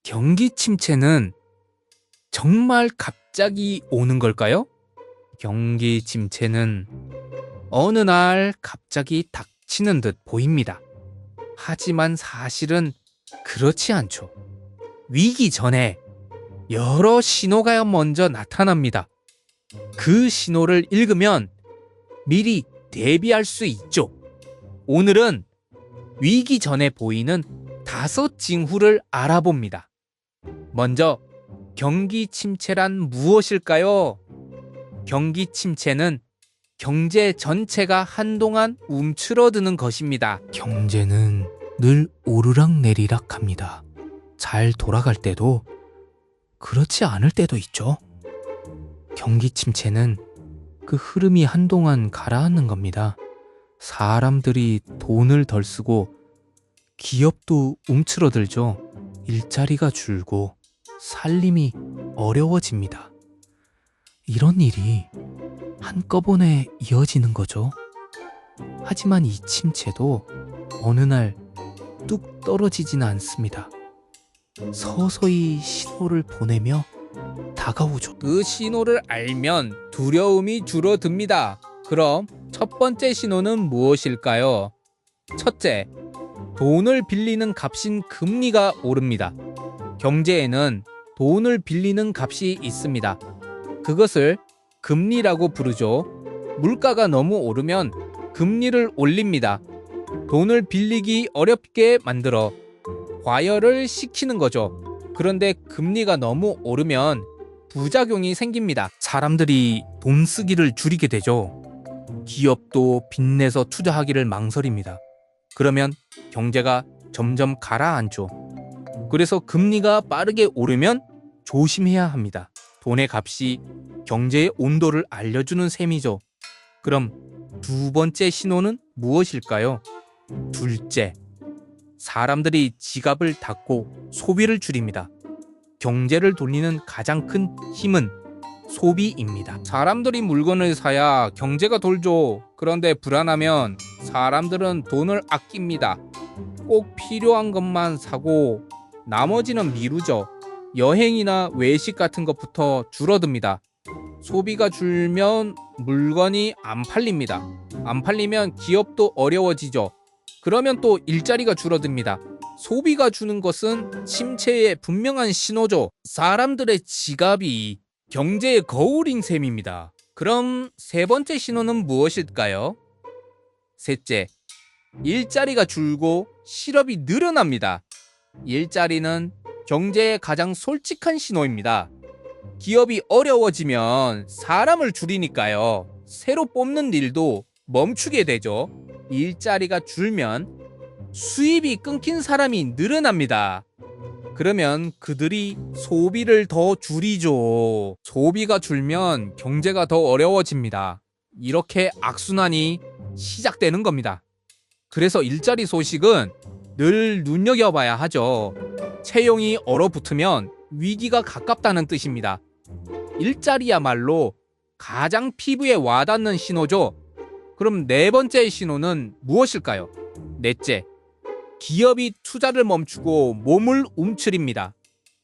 경기 침체는 정말 갑자기 오는 걸까요? 경기 침체는 어느 날 갑자기 닥치는 듯 보입니다. 하지만 사실은 그렇지 않죠. 위기 전에 여러 신호가 먼저 나타납니다. 그 신호를 읽으면 미리 대비할 수 있죠. 오늘은 위기 전에 보이는 5징후를 알아봅니다. 먼저 경기 침체란 무엇일까요? 경기 침체는 경제 전체가 한동안 움츠러드는 것입니다. 경제는 늘 오르락내리락 합니다. 잘 돌아갈 때도 그렇지 않을 때도 있죠. 경기 침체는 그 흐름이 한동안 가라앉는 겁니다. 사람들이 돈을 덜 쓰고 기업도 움츠러들죠. 일자리가 줄고 살림이 어려워집니다. 이런 일이 한꺼번에 이어지는 거죠. 하지만 이 침체도 어느 날 뚝 떨어지지는 않습니다. 서서히 신호를 보내며 다가오죠. 그 신호를 알면 두려움이 줄어듭니다. 그럼 첫 번째 신호는 무엇일까요? 첫째, 돈을 빌리는 값인 금리가 오릅니다. 경제에는 돈을 빌리는 값이 있습니다. 그것을 금리라고 부르죠. 물가가 너무 오르면 금리를 올립니다. 돈을 빌리기 어렵게 만들어 과열을 시키는 거죠. 그런데 금리가 너무 오르면 부작용이 생깁니다. 사람들이 돈 쓰기를 줄이게 되죠. 기업도 빚내서 투자하기를 망설입니다. 그러면 경제가 점점 가라앉죠. 그래서 금리가 빠르게 오르면 조심해야 합니다. 돈의 값이 경제의 온도를 알려주는 셈이죠. 그럼 두 번째 신호는 무엇일까요? 둘째, 사람들이 지갑을 닫고 소비를 줄입니다. 경제를 돌리는 가장 큰 힘은 소비입니다. 사람들이 물건을 사야 경제가 돌죠. 그런데 불안하면 사람들은 돈을 아낍니다. 꼭 필요한 것만 사고 나머지는 미루죠. 여행이나 외식 같은 것부터 줄어듭니다. 소비가 줄면 물건이 안 팔립니다. 안 팔리면 기업도 어려워지죠. 그러면 또 일자리가 줄어듭니다. 소비가 주는 것은 침체의 분명한 신호죠. 사람들의 지갑이 경제의 거울인 셈입니다. 그럼 세 번째 신호는 무엇일까요? 셋째, 일자리가 줄고 실업이 늘어납니다. 일자리는 경제의 가장 솔직한 신호입니다. 기업이 어려워지면 사람을 줄이니까요. 새로 뽑는 일도 멈추게 되죠. 일자리가 줄면 수입이 끊긴 사람이 늘어납니다. 그러면 그들이 소비를 더 줄이죠. 소비가 줄면 경제가 더 어려워집니다. 이렇게 악순환이 시작되는 겁니다. 그래서 일자리 소식은 늘 눈여겨봐야 하죠. 채용이 얼어붙으면 위기가 가깝다는 뜻입니다. 일자리야말로 가장 피부에 와닿는 신호죠. 그럼 네 번째 신호는 무엇일까요? 넷째, 기업이 투자를 멈추고 몸을 움츠립니다.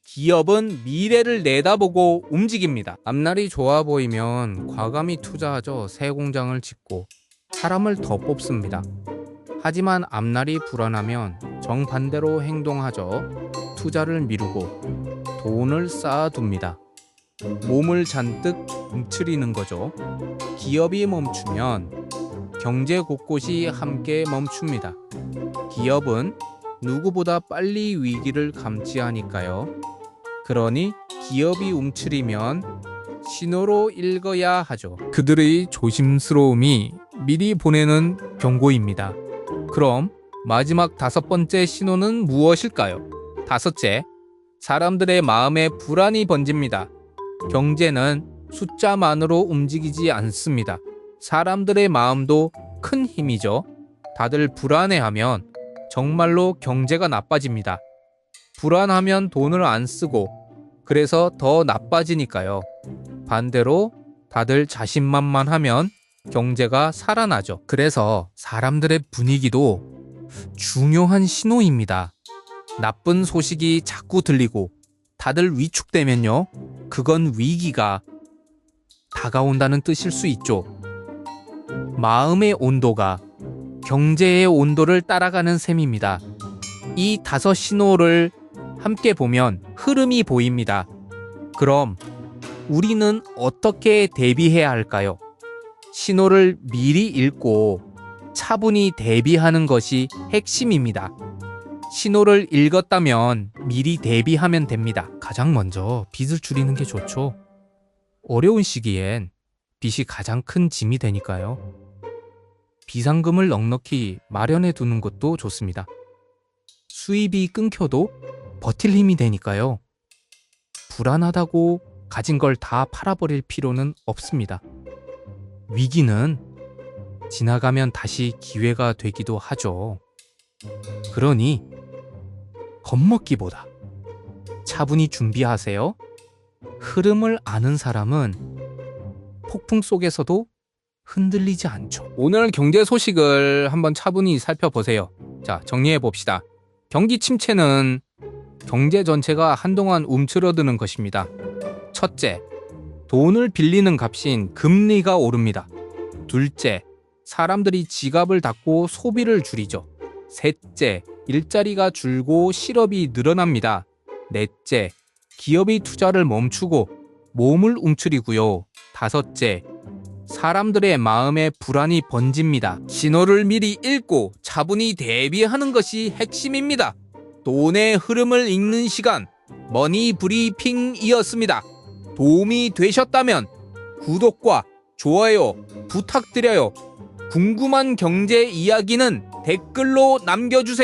기업은 미래를 내다보고 움직입니다. 앞날이 좋아 보이면 과감히 투자하죠. 새 공장을 짓고 사람을 더 뽑습니다. 하지만 앞날이 불안하면 정반대로 행동하죠. 투자를 미루고 돈을 쌓아둡니다. 몸을 잔뜩 움츠리는 거죠. 기업이 멈추면 경제 곳곳이 함께 멈춥니다. 기업은 누구보다 빨리 위기를 감지하니까요. 그러니 기업이 움츠리면 신호로 읽어야 하죠. 그들의 조심스러움이 미리 보내는 경고입니다. 그럼 마지막 다섯 번째 신호는 무엇일까요? 다섯째, 사람들의 마음에 불안이 번집니다. 경제는 숫자만으로 움직이지 않습니다. 사람들의 마음도 큰 힘이죠. 다들 불안해하면 정말로 경제가 나빠집니다. 불안하면 돈을 안 쓰고 그래서 더 나빠지니까요. 반대로 다들 자신만만하면 경제가 살아나죠. 그래서 사람들의 분위기도 중요한 신호입니다. 나쁜 소식이 자꾸 들리고 다들 위축되면요, 그건 위기가 다가온다는 뜻일 수 있죠. 마음의 온도가 경제의 온도를 따라가는 셈입니다. 이 5신호를 함께 보면 흐름이 보입니다. 그럼 우리는 어떻게 대비해야 할까요? 신호를 미리 읽고 차분히 대비하는 것이 핵심입니다. 신호를 읽었다면 미리 대비하면 됩니다. 가장 먼저 빚을 줄이는 게 좋죠. 어려운 시기엔 빚이 가장 큰 짐이 되니까요. 비상금을 넉넉히 마련해 두는 것도 좋습니다. 수입이 끊겨도 버틸 힘이 되니까요. 불안하다고 가진 걸 다 팔아버릴 필요는 없습니다. 위기는 지나가면 다시 기회가 되기도 하죠. 그러니 겁먹기보다 차분히 준비하세요. 흐름을 아는 사람은 폭풍 속에서도 흔들리지 않죠. 오늘 경제 소식을 한번 차분히 살펴보세요. 자, 정리해 봅시다. 경기 침체는 경제 전체가 한동안 움츠러드는 것입니다. 첫째, 돈을 빌리는 값인 금리가 오릅니다. 둘째, 사람들이 지갑을 닫고 소비를 줄이죠. 셋째, 일자리가 줄고 실업이 늘어납니다. 넷째, 기업이 투자를 멈추고 몸을 움츠리고요. 다섯째, 사람들의 마음에 불안이 번집니다. 신호를 미리 읽고 차분히 대비하는 것이 핵심입니다. 돈의 흐름을 읽는 시간, 머니 브리핑이었습니다. 도움이 되셨다면 구독과 좋아요 부탁드려요. 궁금한 경제 이야기는 댓글로 남겨주세요.